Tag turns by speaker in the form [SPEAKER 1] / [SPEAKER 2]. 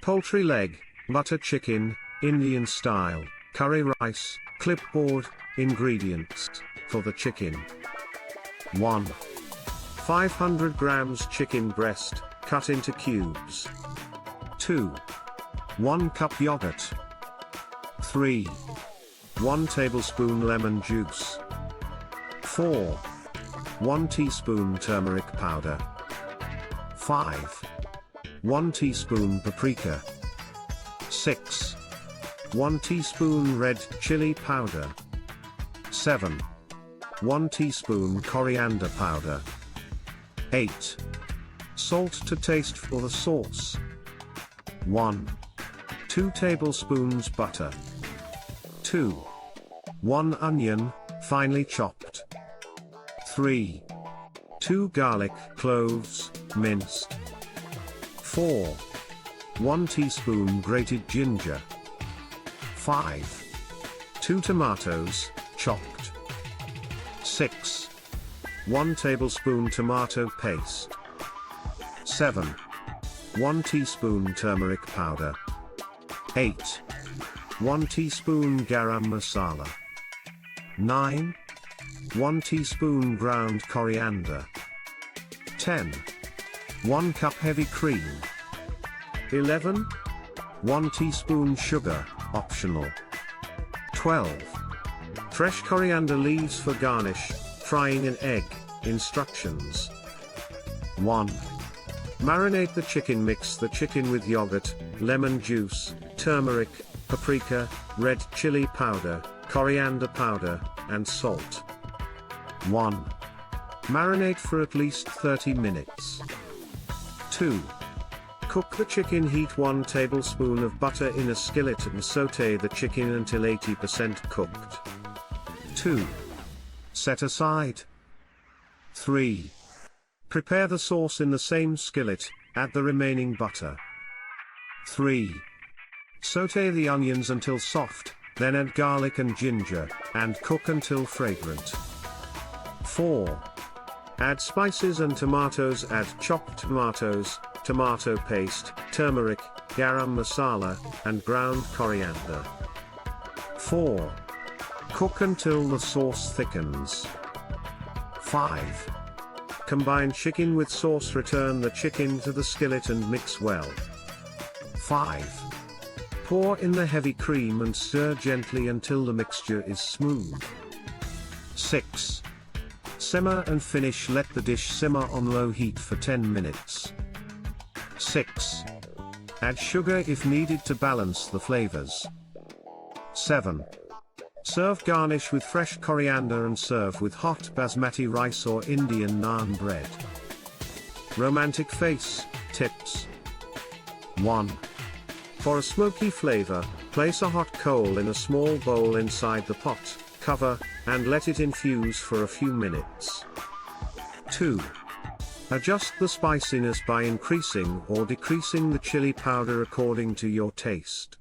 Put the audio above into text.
[SPEAKER 1] Poultry leg, butter chicken, Indian style, curry rice, clipboard. Ingredients for the chicken: 1. 500 grams chicken breast, cut into cubes. 2. 1 cup yogurt. 3. 1 tablespoon lemon juice. 4. 1 teaspoon turmeric powder. 5. 1 teaspoon paprika. 6. 1 teaspoon red chili powder. 7. 1 teaspoon coriander powder. 8. Salt to taste for the sauce. 1. 2 tablespoons butter. 2. 1 onion, finely chopped. 3. 2 garlic cloves, minced. 4. 1 teaspoon grated ginger. 5. 2 tomatoes, chopped. 6. 1 tablespoon tomato paste. 7. 1 teaspoon turmeric powder. 8. 1 teaspoon garam masala. 9. 1 teaspoon ground coriander. 10. 1 cup heavy cream. 11. 1 teaspoon sugar, optional. 12. Fresh coriander leaves for garnish, frying an egg. Instructions: 1. Marinate the chicken. Mix the chicken with yogurt, lemon juice, turmeric, paprika, red chili powder, coriander powder, and salt. 1. Marinate for at least 30 minutes. 2. Cook the chicken. Heat 1 tablespoon of butter in a skillet and sauté the chicken until 80% cooked. 2. Set aside. 3. Prepare the sauce in the same skillet, add the remaining butter. 3. Sauté the onions until soft, then add garlic and ginger, and cook until fragrant. 4. Add spices and tomatoes. Add chopped tomatoes, tomato paste, turmeric, garam masala, and ground coriander. 4. Cook until the sauce thickens. 5. Combine chicken with sauce. Return the chicken to the skillet and mix well. 5. Pour in the heavy cream and stir gently until the mixture is smooth. 6. Simmer and finish. Let the dish simmer on low heat for 10 minutes. 6. Add sugar if needed to balance the flavors. 7. Serve. Garnish with fresh coriander and serve with hot basmati rice or Indian naan bread. Romantic face tips: 1. For a smoky flavor, place a hot coal in a small bowl inside the pot, cover, and let it infuse for a few minutes. 2. Adjust the spiciness by increasing or decreasing the chili powder according to your taste.